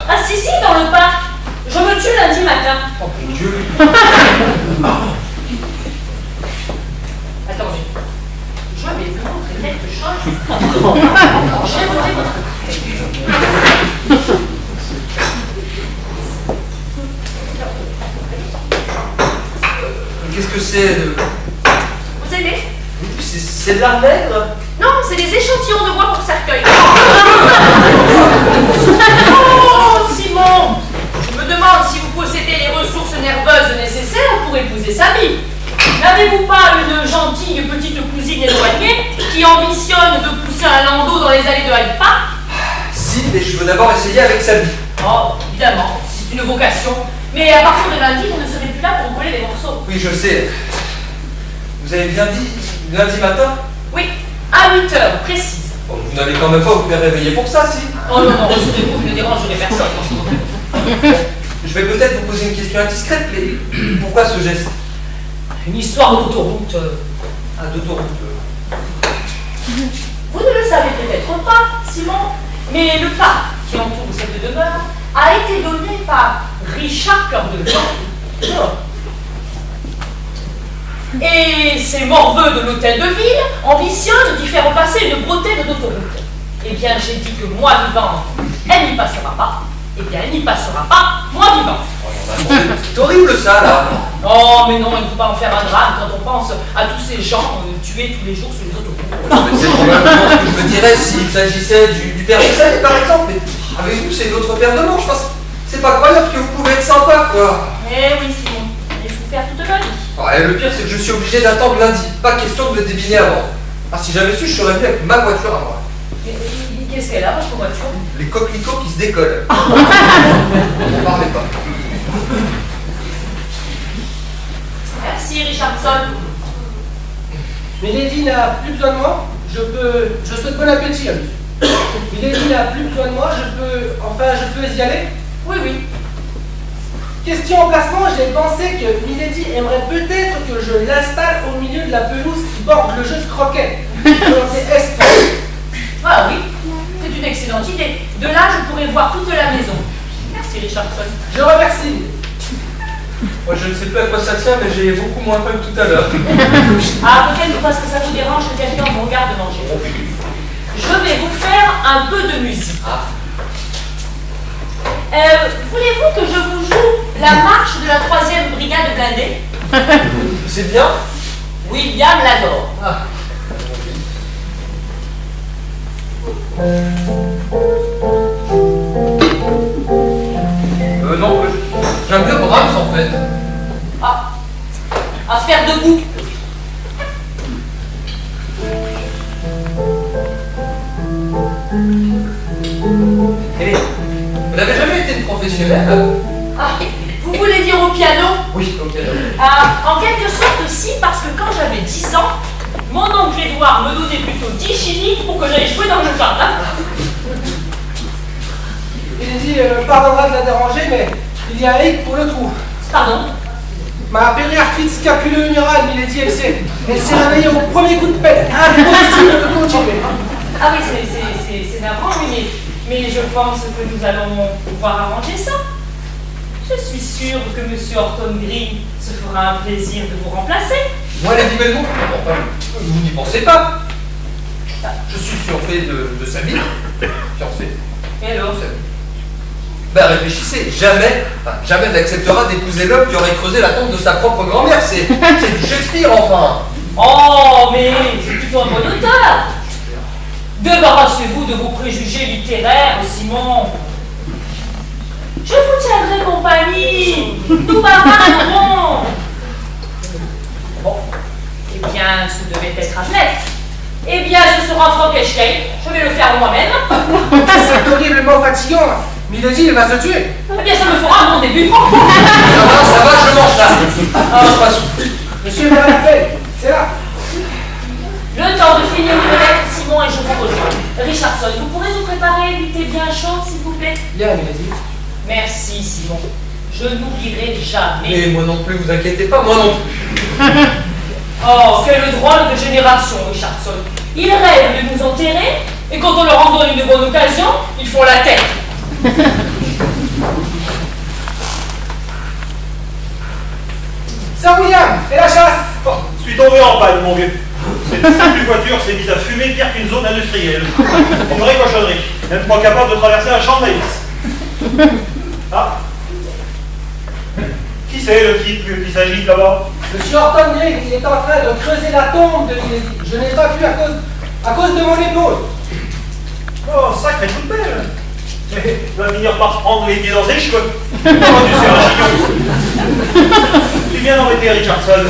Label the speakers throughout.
Speaker 1: Ah si, si, dans le parc. Je me tue lundi matin.
Speaker 2: Oh mon Dieu.
Speaker 1: Attendez. Je vais vous montrer quelque chose. Je vais voter votre...
Speaker 2: Qu'est-ce que c'est de...
Speaker 1: Vous aimez?
Speaker 2: C'est de l'art nègre?
Speaker 1: Non, c'est des échantillons de bois pour cercueil. Oh, Simon! Je me demande si vous possédez les ressources nerveuses nécessaires pour épouser Samy. N'avez-vous pas une gentille petite cousine éloignée qui ambitionne de pousser un landau dans les allées de Hyde Park?
Speaker 2: Si, mais je veux d'abord essayer avec Samy.
Speaker 1: Oh, évidemment, c'est une vocation. Mais à partir de lundi, vous ne serez plus là pour coller les morceaux.
Speaker 2: Oui, je sais. Vous avez bien dit lundi matin?
Speaker 1: Oui, à 8 h précise.
Speaker 2: Bon, vous n'allez quand même pas vous faire réveiller pour ça, si?
Speaker 1: Oh non, non, rassurez-vous, vous ne dérangerez personne.
Speaker 2: Je vais peut-être vous poser une question indiscrète, mais pourquoi ce geste?
Speaker 1: Une histoire d'autoroute.
Speaker 2: Ah, d'autoroute.
Speaker 1: Vous ne le savez peut-être pas, Simon, mais le parc qui entoure cette demeure a été donné par Richard Cœur de Lion. Et ces morveux de l'hôtel de ville ambitionnent d'y faire passer une bretelle d'autoroute. Eh bien, j'ai dit que moi vivant, elle n'y passera pas. Eh bien, elle n'y passera pas, moi vivant.
Speaker 2: C'est horrible ça, là.
Speaker 1: Oh, mais non, il ne faut pas en faire un drame quand on pense à tous ces gens tués tous les jours sur les autoroutes.
Speaker 2: C'est probablement ce que je me dirais s'il s'agissait du père Gisèle, par exemple. Mais avec vous, c'est l'autre père de nom, je pense. C'est pas croyable que vous pouvez être sympa, quoi.
Speaker 1: Eh oui, Simon, il faut faire toute ma vie.
Speaker 2: Ouais, le pire, c'est que je suis obligé d'attendre lundi. Pas question de me débiner avant. Ah, si j'avais su, je serais venu avec ma voiture à moi.
Speaker 1: Qu'est-ce qu'elle a, votre voiture?
Speaker 2: Les coquelicots qui se décollent. N'en parlez pas.
Speaker 1: Merci, Richardson.
Speaker 3: Milady n'a plus besoin de moi, je souhaite bon appétit à lui. Milady n'a plus besoin de moi, je peux y aller?
Speaker 1: Oui, oui.
Speaker 3: Question emplacement, j'ai pensé que Milady aimerait peut-être que je l'installe au milieu de la pelouse qui borde le jeu de croquet.
Speaker 1: Ah oui, c'est une excellente idée. De là, je pourrais voir toute la maison. Merci, Richardson.
Speaker 3: Je remercie.
Speaker 2: Moi, je ne sais plus à quoi ça tient, mais j'ai beaucoup moins faim que tout à l'heure.
Speaker 1: Ah, peut-être parce que ça vous dérange que quelqu'un vous regarde manger. Je vais vous faire un peu de musique. Voulez-vous que je vous joue la marche de la 3e brigade blindée?
Speaker 2: C'est bien?
Speaker 1: William l'adore.
Speaker 2: Ah. Non, j'aime bien Brahms en fait.
Speaker 1: Ah, à se faire debout.
Speaker 2: Hé, vous n'avez jamais été une professionnelle?
Speaker 1: Ah, vous voulez dire au piano?
Speaker 2: Oui, au piano.
Speaker 1: Ah, en quelque sorte, si, parce que quand j'avais 10 ans, mon oncle Édouard me donnait plutôt 10 shillings pour que j'aille jouer dans le jardin.
Speaker 3: Milady pardonnera de la déranger, mais il y a un hic pour le trou.
Speaker 1: Pardon?
Speaker 3: Ma périarthrite scapulo-humérale, Milady, elle s'est réveillée au premier coup de pelle. Impossible de continuer.
Speaker 1: Ah oui, c'est navrant, oui, mais je pense que nous allons pouvoir arranger ça. Je suis sûre que M. Horton Green se fera un plaisir de vous remplacer.
Speaker 2: Moi, Lady Belmont, enfin, vous n'y pensez pas. Je suis surfait de sa vie. Fiancé.
Speaker 1: Et alors?
Speaker 2: Ben réfléchissez, jamais n'acceptera d'épouser l'homme qui aurait creusé la tombe de sa propre grand-mère. C'est du Shakespeare, enfin.
Speaker 1: Oh, mais c'est plutôt un bon auteur. Débarrassez-vous de vos préjugés littéraires, Simon. Je vous tiendrai compagnie. Nous bavarderons. Bon, eh bien, ce devait être Hamlet. Eh bien, ce sera Frankenstein. Je vais le faire moi-même.
Speaker 3: C'est horriblement fatigant. Milady, elle va se tuer.
Speaker 1: Eh bien, ça me fera un bon début.
Speaker 2: Ça va, je mange là. Je passe.
Speaker 3: Monsieur me rappelle, c'est là.
Speaker 1: Le temps de finir une lettre, Simon, et je vous rejoins. Richardson, vous pourrez nous préparer du thé bien chaud, s'il vous plaît?
Speaker 3: Bien, Milady.
Speaker 1: Merci, Simon. Je n'oublierai jamais.
Speaker 2: Mais moi non plus, vous inquiétez pas, moi non plus.
Speaker 1: Oh, quelle drôle de génération, Richardson. Ils rêvent de nous enterrer, et quand on leur en donne une bonne occasion, ils font la tête.
Speaker 3: Et la chasse?
Speaker 4: Oh, je suis tombé en panne, mon vieux. Cette voiture s'est mise à fumer pire qu'une zone industrielle. Une vraie cochonnerie. Même pas capable de traverser un champ de maïs. Ah. Qui c'est le type qui s'agite là-bas?
Speaker 3: Monsieur Horton Green, il est en train de creuser la tombe de Milady. Je n'ai pas pu à cause de mon épaule.
Speaker 4: Oh, sacré toute belle. Il va finir par se prendre les pieds dans ses cheveux. Oh, tu sais, un chignon. Tu viens d'embêter Richardson.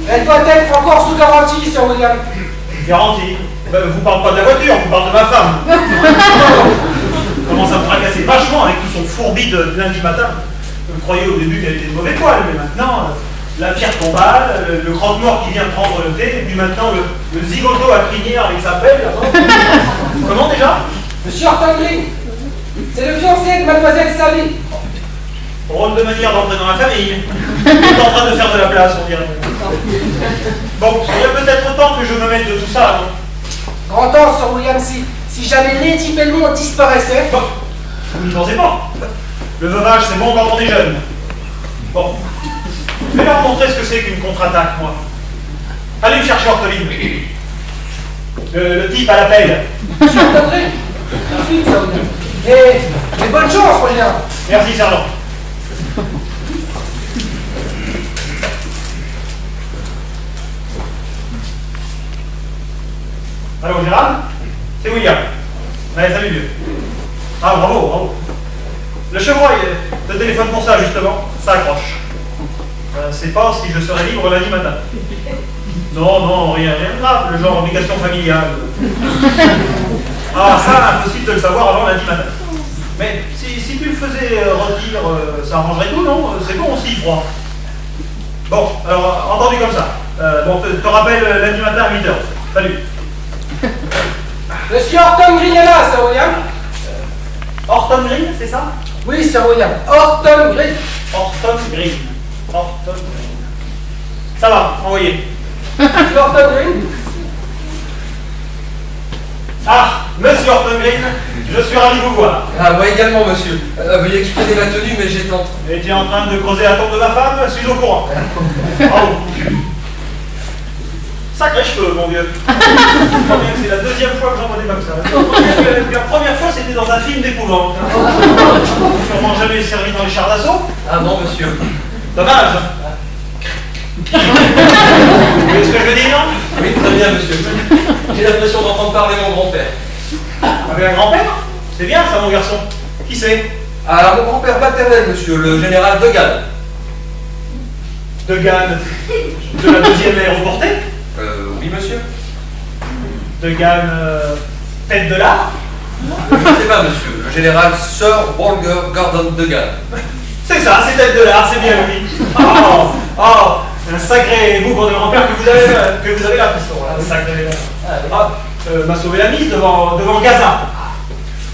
Speaker 3: Elle doit être encore sous garantie, Sir William.
Speaker 4: Garantie. Ben, vous parlez pas de la voiture, vous parlez de ma femme. Commence à me fracasser vachement avec tout son fourbi de lundi matin. Je croyais au début qu'elle était de mauvais poil, mais maintenant, la pierre tombale, le croque-mort qui vient prendre le thé, et puis maintenant le zigoto à crinière avec sa pelle. Comment déjà?
Speaker 3: Monsieur Horton Green, c'est le fiancé de Mademoiselle Sally.
Speaker 4: Drôle de manière d'entrer dans la famille. Il est en train de faire de la place, on dirait. Bon, il y a peut-être temps que je me mette de tout ça, non?
Speaker 3: Grand temps, Sir William, si jamais Lady Belmont disparaissait...
Speaker 4: Bon, vous n'y pensez pas. Le veuvage, c'est bon quand on est jeune. Bon, je vais leur montrer ce que c'est qu'une contre-attaque, moi. Allez me chercher Ortoline. Le type à la pelle.
Speaker 3: Monsieur Horton Green, tout de suite, Sir William. Et bonne chance, mon général.
Speaker 4: Merci, sergent. Allô, Gérald? C'est William. Ouais, salut, vieux. Ah, bravo, bravo. Le chevreuil, le téléphone pour ça, justement, ça accroche. C'est pas si je serai libre lundi matin. Non, non, rien de grave, le genre obligation familiale. Ah, ça, impossible de le savoir avant lundi matin. Mais si tu le faisais rôtir, ça arrangerait tout, non? C'est bon aussi, froid. Bon, alors, entendu comme ça. Bon, te rappelle lundi matin à 8h. Salut.
Speaker 3: Monsieur Horton Green est là, Sir William.
Speaker 4: Horton Green, c'est ça?
Speaker 3: Oui, Sir William. Horton Green.
Speaker 4: Horton Green. Horton Green. Ça va, envoyé.
Speaker 3: Monsieur Horton Green.
Speaker 4: Ah, monsieur Horton Green, je suis ravi de vous voir.
Speaker 2: Ah, moi également, monsieur. Veuillez excuser ma tenue, mais j'ai tenté.
Speaker 4: Et tu es en train de creuser la tombe de ma femme? Je suis au courant. Bravo. Sacré cheveux, mon vieux. C'est la deuxième fois que j'en vois des comme ça. La première fois, c'était dans un film d'épouvante. Sûrement jamais servi dans les chars d'assaut.
Speaker 2: Ah non, monsieur.
Speaker 4: Dommage. Vous voyez ce que je veux dire?
Speaker 2: Oui, très bien, monsieur. J'ai l'impression d'entendre parler mon grand-père.
Speaker 4: Avec un grand-père? C'est bien ça, mon garçon. Qui c'est?
Speaker 2: Ah, mon grand-père maternel, monsieur, le général de Gaulle.
Speaker 4: De Gaulle. De la deuxième aéroportée?
Speaker 2: Oui, monsieur.
Speaker 4: De Gaulle, tête de l'art?
Speaker 2: Je ne sais pas, monsieur. Le général Sir Walter Gordon de Gaulle.
Speaker 4: C'est ça, c'est tête de l'art, c'est bien lui. Oh, un sacré bougre de grand-père que vous avez là, piston. Un sacré. M'a sauvé la mise devant Gaza.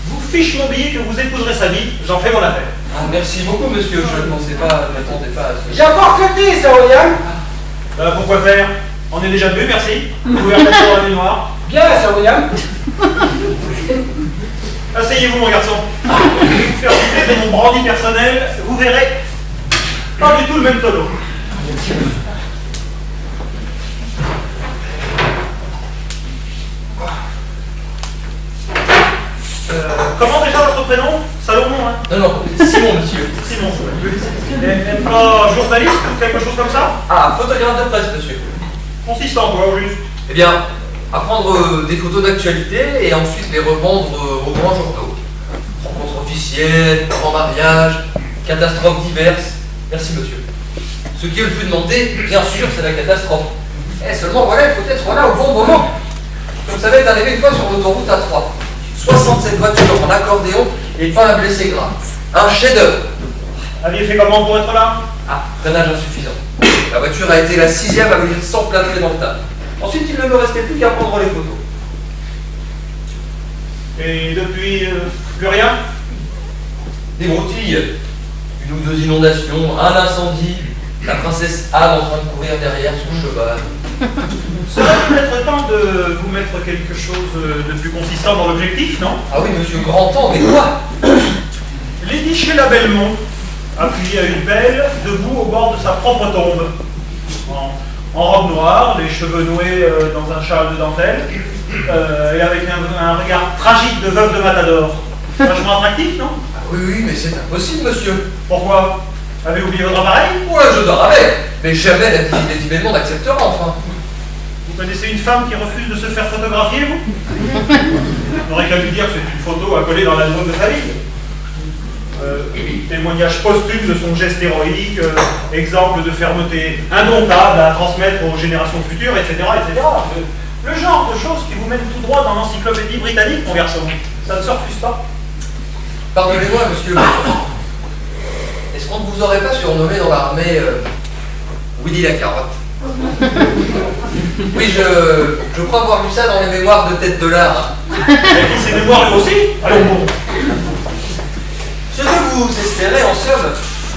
Speaker 4: Vous fiche mon billet que vous épouserez sa vie, j'en fais mon affaire.
Speaker 2: Ah, merci beaucoup, monsieur. Je ne pensais pas, ne m'attendais pas à ce.
Speaker 3: J'ai encore que thé, Sir William.
Speaker 4: Pourquoi faire? On est déjà bu, merci. Vous pouvez remettre sur la mémoire.
Speaker 3: Bien, Sir William.
Speaker 4: Asseyez-vous, mon garçon. Je vais vous faire goûter de mon brandy personnel. Vous verrez, pas du tout le même tonneau. Comment déjà votre prénom? Salomon, hein?
Speaker 2: Non, Simon, monsieur.
Speaker 4: Simon. Et pas journaliste ou quelque chose comme ça?
Speaker 2: Ah, photographe de presse, monsieur.
Speaker 4: Consistant, quoi, au juste?
Speaker 2: Eh bien, à prendre des photos d'actualité et ensuite les revendre aux grands journaux. Rencontres officielles, grands mariages, catastrophes diverses. Merci, monsieur. Ce qui est le plus demandé, bien sûr, c'est la catastrophe. Seulement, voilà, il faut être là au bon moment. Comme ça va être arrivé une fois sur l'autoroute A3. 67 voitures en accordéon et pas un blessé grave. Un chef-d'œuvre.
Speaker 4: Aviez fait comment pour être là?
Speaker 2: Ah, freinage insuffisant. La voiture a été la 6e à venir s'emplâtrer dans le tas. Ensuite, il ne me restait plus qu'à prendre les photos.
Speaker 4: Et depuis, plus rien?
Speaker 2: Des broutilles, une ou deux inondations, un incendie, la princesse Anne en train de courir derrière son cheval.
Speaker 4: Cela peut être temps de vous mettre quelque chose de plus consistant dans l'objectif, non?
Speaker 2: Ah oui, monsieur, grand temps, mais quoi?
Speaker 4: Lady Sheila Belmont, appuyée à une pelle, debout au bord de sa propre tombe. en robe noire, les cheveux noués dans un châle de dentelle, et avec un regard tragique de veuve de Matador. Vachement attractif, non?
Speaker 2: Ah oui, mais c'est impossible, monsieur.
Speaker 4: Pourquoi? Avez-vous oublié votre appareil?
Speaker 2: Ouais, je dors avec, mais jamais les événements n'acceptera, enfin.
Speaker 4: Vous connaissez une femme qui refuse de se faire photographier, vous? On n'aurait qu'à lui dire que c'est une photo à coller dans l'album de famille. Témoignage posthume de son geste héroïque, exemple de fermeté indomptable à transmettre aux générations futures, etc. etc. Le genre de choses qui vous mènent tout droit dans l'encyclopédie britannique, mon garçon. Ça ne se refuse pas.
Speaker 2: Pardonnez-moi, monsieur. Est-ce qu'on ne vous aurait pas surnommé dans l'armée Willy la carotte? Oui, je crois avoir lu ça dans les mémoires de Tête de l'Art.
Speaker 4: Et puis ces mémoires lui aussi? Allons bon.
Speaker 2: Ce que vous espérez, en somme,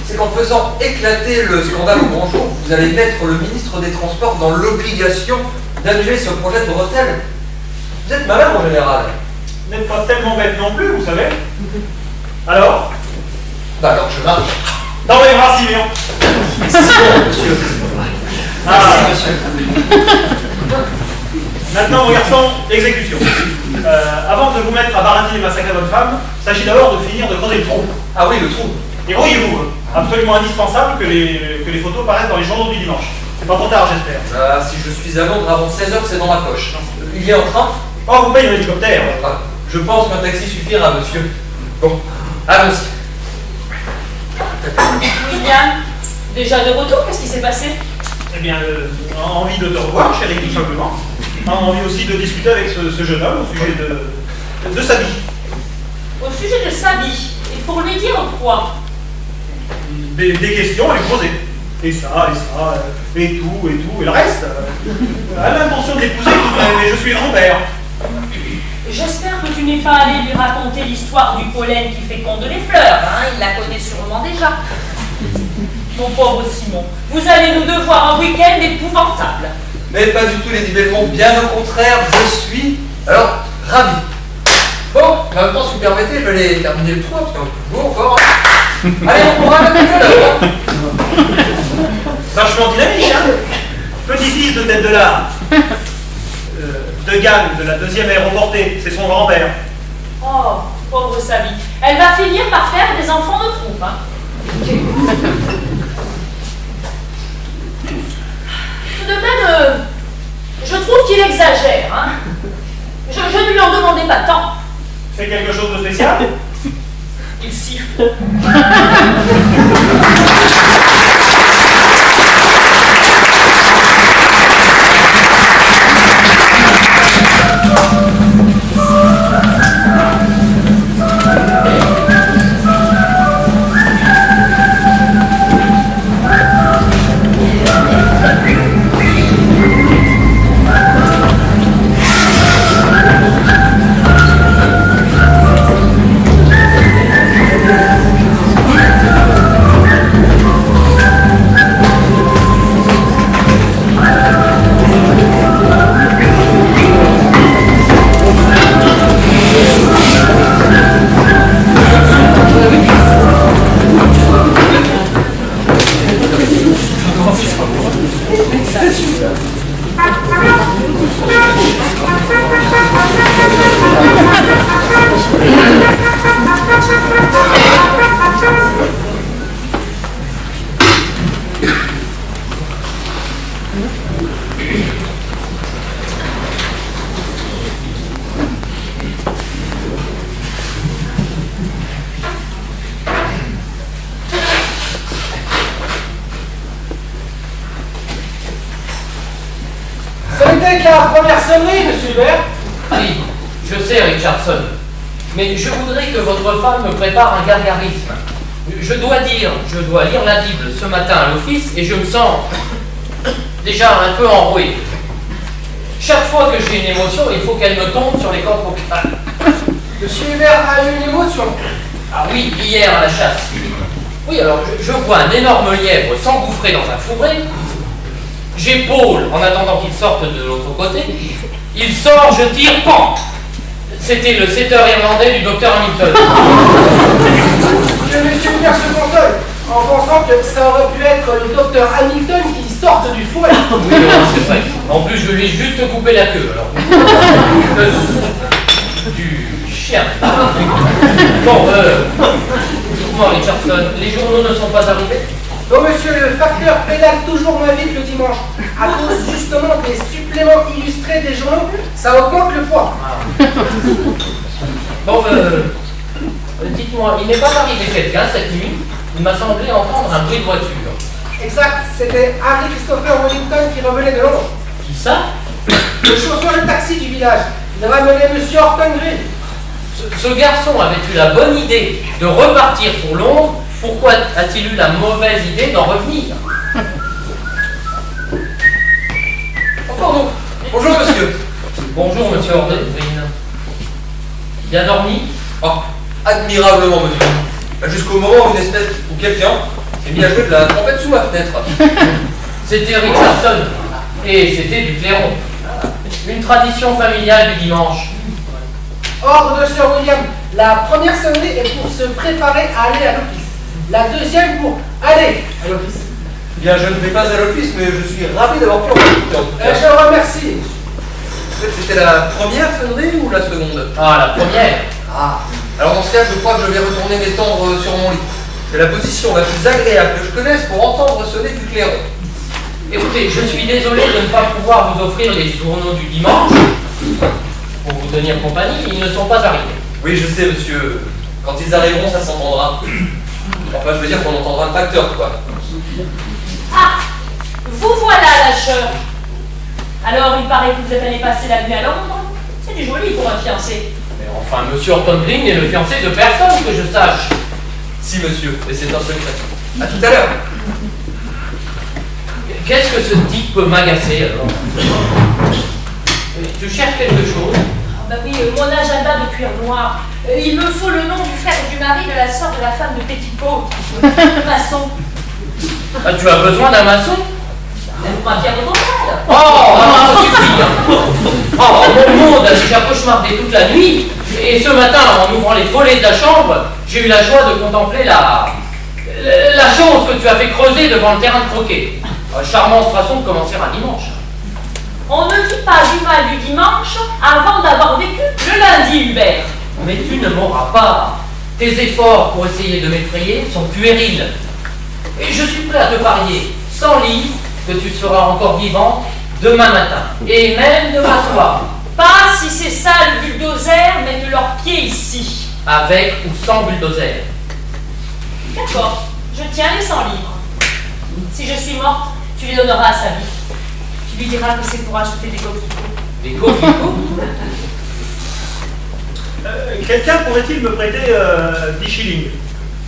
Speaker 2: c'est qu'en faisant éclater le scandale au grand jour, vous allez mettre le ministre des Transports dans l'obligation d'annuler ce projet de bretelle. Vous êtes malin, mon général.
Speaker 4: Vous n'êtes pas tellement bête non plus, vous savez. Alors?
Speaker 2: Bah alors je marche.
Speaker 4: Dans les bras, Simeon.
Speaker 2: Simon, monsieur. Merci, monsieur.
Speaker 4: Maintenant, mon garçon, exécution. Avant de vous mettre à baratiner ma sacrée bonne femme, il s'agit d'abord de finir de creuser le trou.
Speaker 2: Ah oui, le trou.
Speaker 4: Et voyez-vous, absolument indispensable que les photos paraissent dans les journaux du dimanche. C'est pas trop tard, j'espère.
Speaker 2: Ah, si je suis à Londres avant 16h, c'est dans ma poche. Il y a un train?
Speaker 4: Oh, vous payez un hélicoptère.
Speaker 2: Ah, je pense qu'un taxi suffira, monsieur. Bon, allons-y.
Speaker 1: William, déjà de retour, qu'est-ce qui s'est passé?
Speaker 4: Eh bien, envie de te revoir, chérie, tout simplement. Envie aussi de discuter avec ce jeune homme au sujet de sa vie.
Speaker 1: Au sujet de sa vie. Et pour lui dire quoi?
Speaker 4: Des questions à lui poser. Et ça, et tout, et le reste. Elle a l'intention de l'épouser, mais je suis grand-père.
Speaker 1: J'espère que tu n'es pas allé lui raconter l'histoire du pollen qui féconde les fleurs, hein? Il la connaît sûrement déjà. Mon pauvre Simon, vous allez nous devoir un week-end épouvantable.
Speaker 2: Mais pas du tout les événements, bien au contraire, je suis alors ravi. Bon, en même temps, si vous permettez, je vais aller terminer le tour, parce qu'il y a toujours encore. Allez, on pourra mettre tout à l'heure.
Speaker 4: Vachement dynamique, hein? Petit-fils de Tête de l'Art. De Gann, de la 2e aéroportée, c'est son grand-père.
Speaker 1: Oh, pauvre Sally. Elle va finir par faire des enfants de troupe, hein? Tout de même, je trouve qu'il exagère, hein? Je ne lui en demandais pas tant.
Speaker 4: Fait quelque chose de spécial?
Speaker 1: Il siffle.
Speaker 3: La première sonnerie, monsieur Hubert.
Speaker 5: Oui, je sais, Richardson. Mais je voudrais que votre femme me prépare un gargarisme. Je dois lire la Bible ce matin à l'office et je me sens déjà un peu enroué. Chaque fois que j'ai une émotion, il faut qu'elle me tombe sur les cordes vocales.
Speaker 3: Monsieur Hubert a eu une émotion.
Speaker 5: Ah oui, hier à la chasse. Oui, alors je vois un énorme lièvre s'engouffrer dans un fourré. J'épaule en attendant qu'il sorte de l'autre côté. Il sort, je tire, pan! C'était le setter irlandais du docteur Hamilton.
Speaker 3: Que monsieur Hubert se console en pensant que ça aurait pu être le docteur Hamilton qui sortent du fouet.
Speaker 5: Oui, c'est vrai. En plus, je lui ai juste coupé la queue, alors. Du chien. Bon, dites-moi, Richardson, les journaux ne sont pas arrivés?
Speaker 3: Non, monsieur, le facteur pédale toujours moins vite le dimanche. À cause justement des suppléments illustrés des journaux, ça augmente le poids.
Speaker 5: Bon, dites-moi, il n'est pas arrivé quelqu'un cette nuit? Il m'a semblé entendre un bruit de voiture.
Speaker 3: Exact, c'était Harry Christopher Wellington qui revenait de Londres.
Speaker 5: Qui ça?
Speaker 3: Le chauffeur de taxi du village. Il ramenait monsieur Horton Green.
Speaker 5: Ce garçon avait eu la bonne idée de repartir pour Londres. Pourquoi a-t-il eu la mauvaise idée d'en revenir?
Speaker 2: Oh, pardon. Bonjour, monsieur.
Speaker 5: Bonjour, monsieur Horton Green. Bien dormi?
Speaker 2: Oh, admirablement, monsieur. Jusqu'au moment où une espèce ou quelqu'un s'est mis à jouer de la trompette sous ma fenêtre.
Speaker 5: C'était Richardson. Et c'était du clairon. Une tradition familiale du dimanche.
Speaker 3: Ordre de Sir William. La première sonnerie est pour se préparer à aller à l'office. La deuxième pour aller à l'office.
Speaker 2: Bien, je ne vais pas à l'office, mais je suis ravi d'avoir pu en profiter, en tout cas.
Speaker 3: Je remercie.
Speaker 2: C'était la première sonnerie ou la seconde?
Speaker 5: Ah, la première.
Speaker 2: Ah, alors dans ce cas, je crois que je vais retourner m'étendre sur mon lit. C'est la position la plus agréable que je connaisse pour entendre sonner du clairon.
Speaker 5: Écoutez, je suis désolé de ne pas pouvoir vous offrir les journaux du dimanche. Pour vous tenir compagnie, ils ne sont pas arrivés.
Speaker 2: Oui, je sais, monsieur. Quand ils arriveront, ça s'entendra. Enfin, je veux dire qu'on entendra le facteur, quoi.
Speaker 1: Ah, vous voilà, lâcheur. Alors, il paraît que vous êtes allé passer la nuit à Londres. C'est du joli pour un fiancé.
Speaker 5: Mais enfin, monsieur Horton Green n'est le fiancé de personne que je sache.
Speaker 2: Si, monsieur, et c'est un secret. À tout à l'heure.
Speaker 5: Qu'est-ce que ce type peut m'agacer, alors? Tu cherches quelque chose?
Speaker 1: Ah bah oui, mon agenda de cuir noir. Il me faut le nom du frère et du mari de la sœur de la femme de Petitpot. Maçon.
Speaker 5: Ah, tu as besoin d'un maçon?
Speaker 1: Ma pierre de total.
Speaker 5: Oh, non, ça suffit, hein. Oh, mon monde, j'ai cauchemardé toute la nuit. Et ce matin, en ouvrant les volets de la chambre, j'ai eu la joie de contempler la chose que tu as fait creuser devant le terrain de croquet. Charmante façon de commencer un dimanche.
Speaker 1: On ne dit pas du mal du dimanche avant d'avoir vécu le lundi, Hubert.
Speaker 5: Mais tu ne m'auras pas. Tes efforts pour essayer de m'effrayer sont puérils. Et je suis prêt à te parier, sans livre, que tu seras encore vivante demain matin. Et même demain soir.
Speaker 1: Pas si ces sales bulldozers mettent leurs pieds ici.
Speaker 5: Avec ou sans bulldozer.
Speaker 1: D'accord, je tiens les 100 livres. Si je suis morte, tu les donneras à sa vie. Tu lui diras que c'est pour acheter des coquelicots.
Speaker 5: Des coquelicots?
Speaker 4: Quelqu'un pourrait-il me prêter 10 shillings?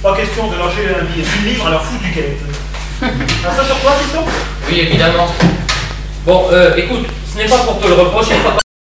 Speaker 4: Pas question de lâcher un billet d'une livre à leur foutu quête. Ah, ça sur toi, Fiston?
Speaker 5: Oui, évidemment. Bon, écoute, ce n'est pas pour te le reprocher, papa.